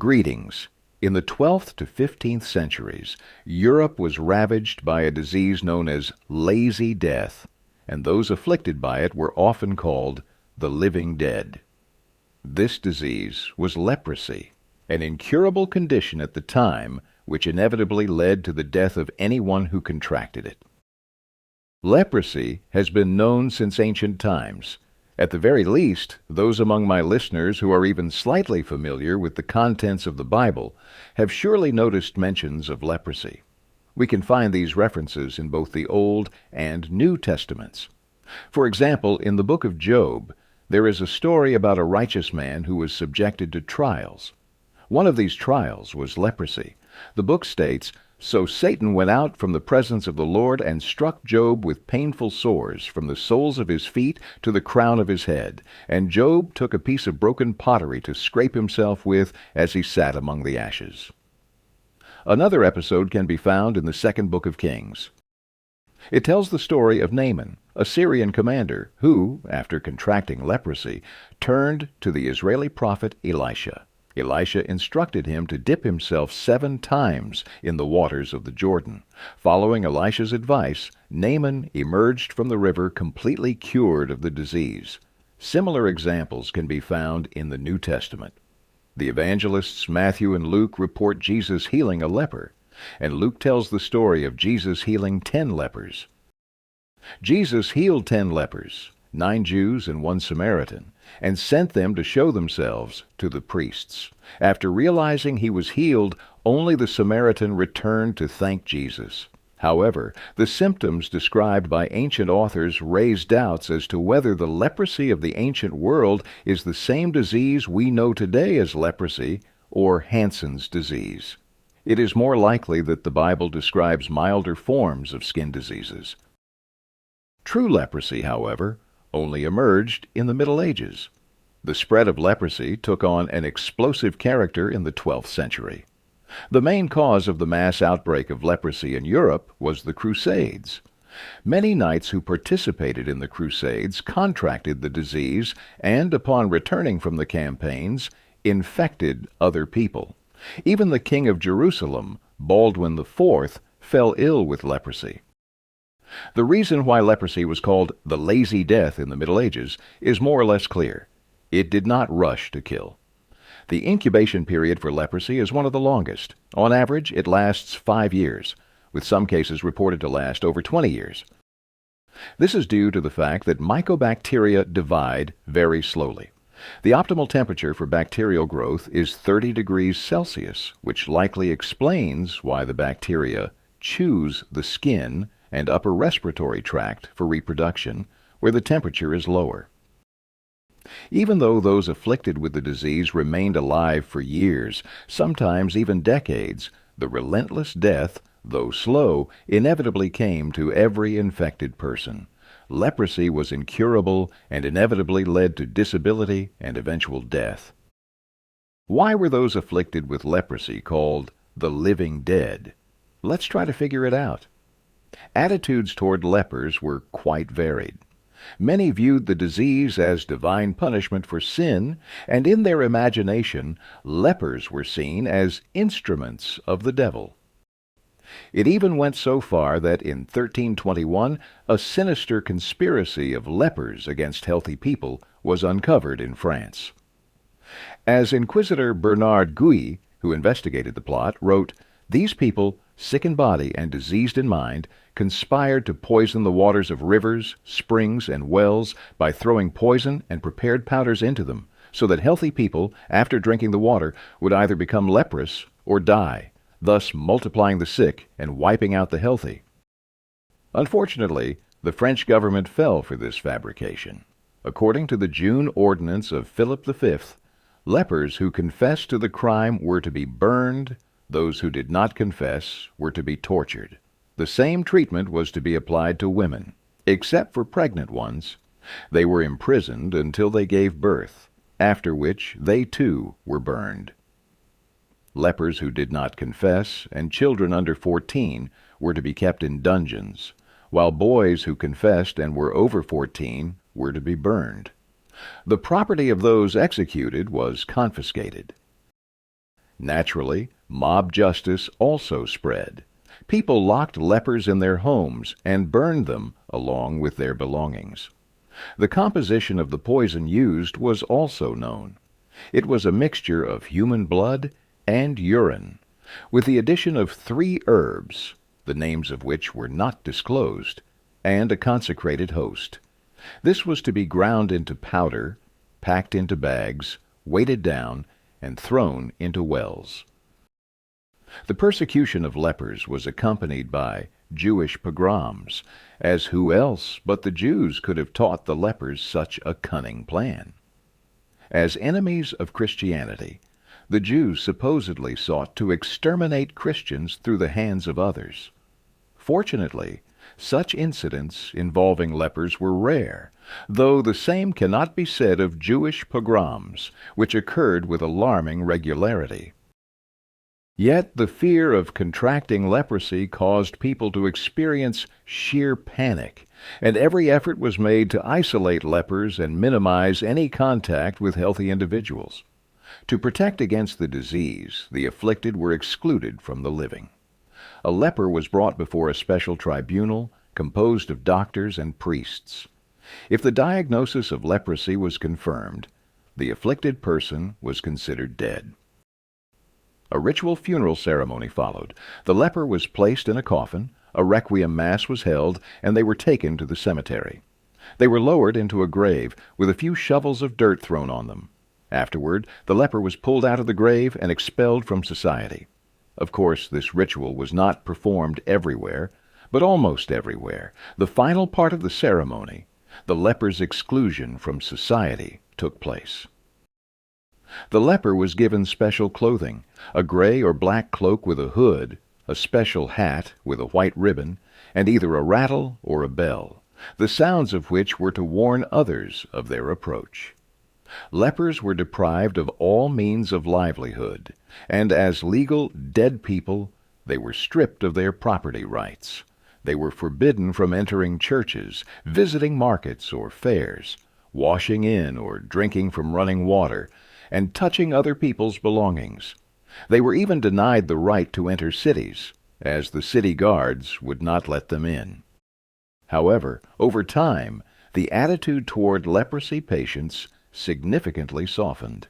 Greetings. In the 12th to 15th centuries, Europe was ravaged by a disease known as Lazydeath, and those afflicted by it were often called the Livingdead. This disease was leprosy, an incurable condition at the time which inevitably led to the death of anyone who contracted it. Leprosy has been known since ancient times. At the very least, those among my listeners who are even slightly familiar with the contents of the Bible have surely noticed mentions of leprosy. We can find these references in both the Old and New Testaments. For example, in the book of Job, there is a story about a righteous man who was subjected to trials. One of these trials was leprosy. The book states, "So Satan went out from the presence of the Lord and struck Job with painful sores from the soles of his feet to the crown of his head. And Job took a piece of broken pottery to scrape himself with as he sat among the ashes." Another episode can be found in the second book of Kings. It tells the story of Naaman, a Syrian commander, who, after contracting leprosy, turned to the Israeli prophet Elisha. Elisha instructed him to dip himself 7 times in the waters of the Jordan. Following Elisha's advice, Naaman emerged from the river completely cured of the disease. Similar examples can be found in the New Testament. The evangelists Matthew and Luke report Jesus healing a leper, and Luke tells the story of Jesus healing 10 lepers. Jesus healed 10 lepers, 9 Jews and 1 Samaritan, and sent them to show themselves to the priests. After realizing he was healed, only the Samaritan returned to thank Jesus. However, the symptoms described by ancient authors raise doubts as to whether the leprosy of the ancient world is the same disease we know today as leprosy, or Hansen's disease. It is more likely that the Bible describes milder forms of skin diseases. True leprosy, however, only emerged in the Middle Ages. The spread of leprosy took on an explosive character in the 12th century. The main cause of the mass outbreak of leprosy in Europe was the Crusades. Many knights who participated in the Crusades contracted the disease and, upon returning from the campaigns, infected other people. Even the king of Jerusalem, Baldwin IV, fell ill with leprosy. The reason why leprosy was called the Lazydeath in the Middle Ages is more or less clear. It did not rush to kill. The incubation period for leprosy is one of the longest. On average, it lasts 5 years, with some cases reported to last over 20 years. This is due to the fact that mycobacteria divide very slowly. The optimal temperature for bacterial growth is 30 degrees Celsius, which likely explains why the bacteria choose the skin and upper respiratory tract for reproduction, where the temperature is lower. Even though those afflicted with the disease remained alive for years, sometimes even decades, the relentless death, though slow, inevitably came to every infected person. Leprosy was incurable and inevitably led to disability and eventual death. Why were those afflicted with leprosy called the living dead? Let's try to figure it out. Attitudes toward lepers were quite varied. Many viewed the disease as divine punishment for sin, and in their imagination, lepers were seen as instruments of the devil. It even went so far that in 1321, a sinister conspiracy of lepers against healthy people was uncovered in France. As Inquisitor Bernard Gouy, who investigated the plot, wrote, "These people, sick in body and diseased in mind, conspired to poison the waters of rivers, springs, and wells by throwing poison and prepared powders into them, so that healthy people, after drinking the water, would either become leprous or die, thus multiplying the sick and wiping out the healthy." Unfortunately, the French government fell for this fabrication. According to the June Ordinance of Philip V, lepers who confessed to the crime were to be burned. Those who did not confess were to be tortured. The same treatment was to be applied to women, except for pregnant ones. They were imprisoned until they gave birth, after which they too were burned. Lepers who did not confess and children under 14 were to be kept in dungeons, while boys who confessed and were over 14 were to be burned. The property of those executed was confiscated. Naturally, mob justice also spread. People locked lepers in their homes and burned them along with their belongings. The composition of the poison used was also known. It was a mixture of human blood and urine, with the addition of 3 herbs, the names of which were not disclosed, and a consecrated host. This was to be ground into powder, packed into bags, weighted down, and thrown into wells. The persecution of lepers was accompanied by Jewish pogroms, as who else but the Jews could have taught the lepers such a cunning plan? As enemies of Christianity, the Jews supposedly sought to exterminate Christians through the hands of others. Fortunately, such incidents involving lepers were rare, though the same cannot be said of Jewish pogroms, which occurred with alarming regularity. Yet the fear of contracting leprosy caused people to experience sheer panic, and every effort was made to isolate lepers and minimize any contact with healthy individuals. To protect against the disease, the afflicted were excluded from the living. A leper was brought before a special tribunal composed of doctors and priests. If the diagnosis of leprosy was confirmed, the afflicted person was considered dead. A ritual funeral ceremony followed. The leper was placed in a coffin, a requiem mass was held, and they were taken to the cemetery. They were lowered into a grave, with a few shovels of dirt thrown on them. Afterward, the leper was pulled out of the grave and expelled from society. Of course, this ritual was not performed everywhere, but almost everywhere. The final part of the ceremony, the leper's exclusion from society, took place. The leper was given special clothing, a gray or black cloak with a hood, a special hat with a white ribbon, and either a rattle or a bell, the sounds of which were to warn others of their approach. Lepers were deprived of all means of livelihood, and as legal dead people, they were stripped of their property rights. They were forbidden from entering churches, visiting markets or fairs, washing in or drinking from running water, and touching other people's belongings. They were even denied the right to enter cities, as the city guards would not let them in. However, over time, the attitude toward leprosy patients significantly softened.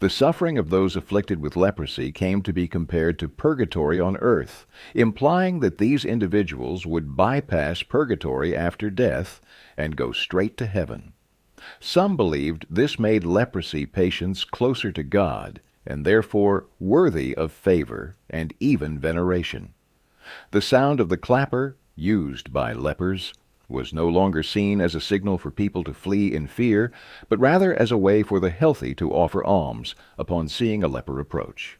The suffering of those afflicted with leprosy came to be compared to purgatory on earth, implying that these individuals would bypass purgatory after death and go straight to heaven. Some believed this made leprosy patients closer to God and therefore worthy of favor and even veneration. The sound of the clapper, used by lepers, was no longer seen as a signal for people to flee in fear, but rather as a way for the healthy to offer alms upon seeing a leper approach.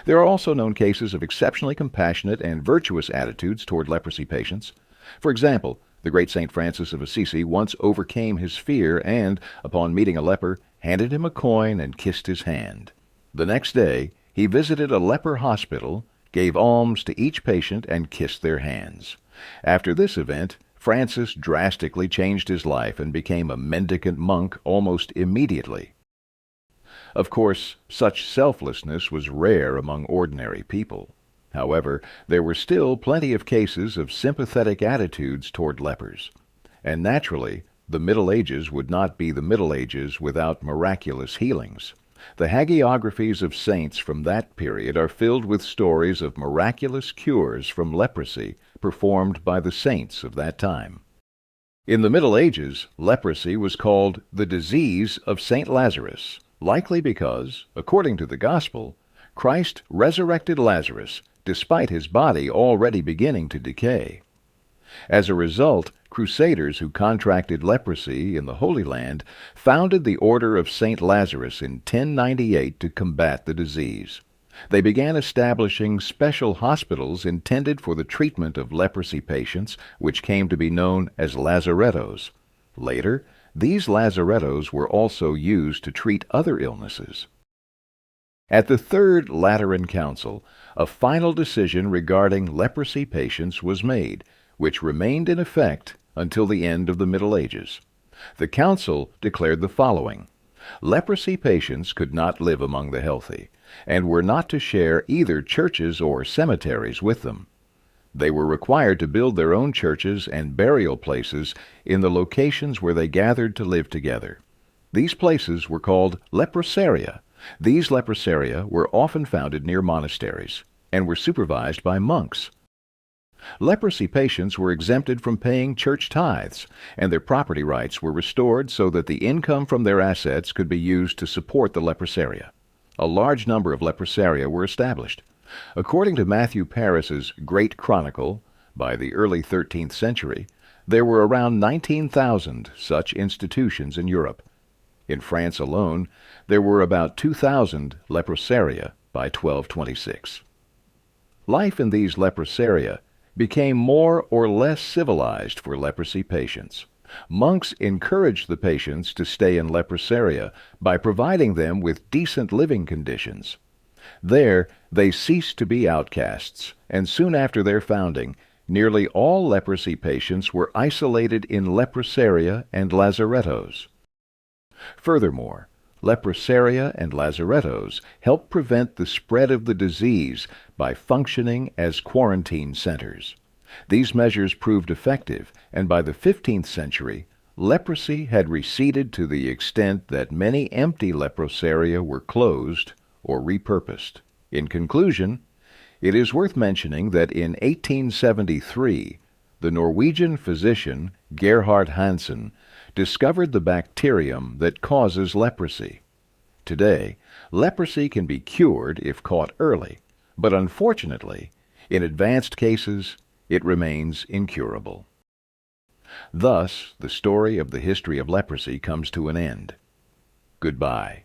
There are also known cases of exceptionally compassionate and virtuous attitudes toward leprosy patients. For example, the great Saint Francis of Assisi once overcame his fear and, upon meeting a leper, handed him a coin and kissed his hand. The next day, he visited a leper hospital, gave alms to each patient, and kissed their hands. After this event, Francis drastically changed his life and became a mendicant monk almost immediately. Of course, such selflessness was rare among ordinary people. However, there were still plenty of cases of sympathetic attitudes toward lepers. And naturally, the Middle Ages would not be the Middle Ages without miraculous healings. The hagiographies of saints from that period are filled with stories of miraculous cures from leprosy performed by the saints of that time. In the Middle Ages, leprosy was called the disease of St. Lazarus, likely because, according to the Gospel, Christ resurrected Lazarus despite his body already beginning to decay. As a result, Crusaders who contracted leprosy in the Holy Land founded the Order of St. Lazarus in 1098 to combat the disease. They began establishing special hospitals intended for the treatment of leprosy patients, which came to be known as Lazarettos. Later, these Lazarettos were also used to treat other illnesses. At the Third Lateran Council, a final decision regarding leprosy patients was made, which remained in effect until the end of the Middle Ages. The council declared the following: Leprosy patients could not live among the healthy, and were not to share either churches or cemeteries with them. They were required to build their own churches and burial places in the locations where they gathered to live together. These places were called Leprosaria. These Leprosaria were often founded near monasteries and were supervised by monks. Leprosy patients were exempted from paying church tithes, and their property rights were restored so that the income from their assets could be used to support the Leprosaria. A large number of Leprosaria were established. According to Matthew Paris's Great Chronicle, by the early 13th century, there were around 19,000 such institutions in Europe. In France alone, there were about 2,000 Leprosaria by 1226. Life in these Leprosaria became more or less civilized for leprosy patients. Monks encouraged the patients to stay in Leprosaria by providing them with decent living conditions. There, they ceased to be outcasts, and soon after their founding, nearly all leprosy patients were isolated in Leprosaria and Lazarettos. Furthermore, Leprosaria and Lazarettos helped prevent the spread of the disease by functioning as quarantine centers. These measures proved effective, and by the 15th century, leprosy had receded to the extent that many empty Leprosaria were closed or repurposed. In conclusion, it is worth mentioning that in 1873, the Norwegian physician Gerhard Hansen discovered the bacterium that causes leprosy. Today, leprosy can be cured if caught early, but unfortunately, in advanced cases, it remains incurable. Thus, the story of the history of leprosy comes to an end. Goodbye.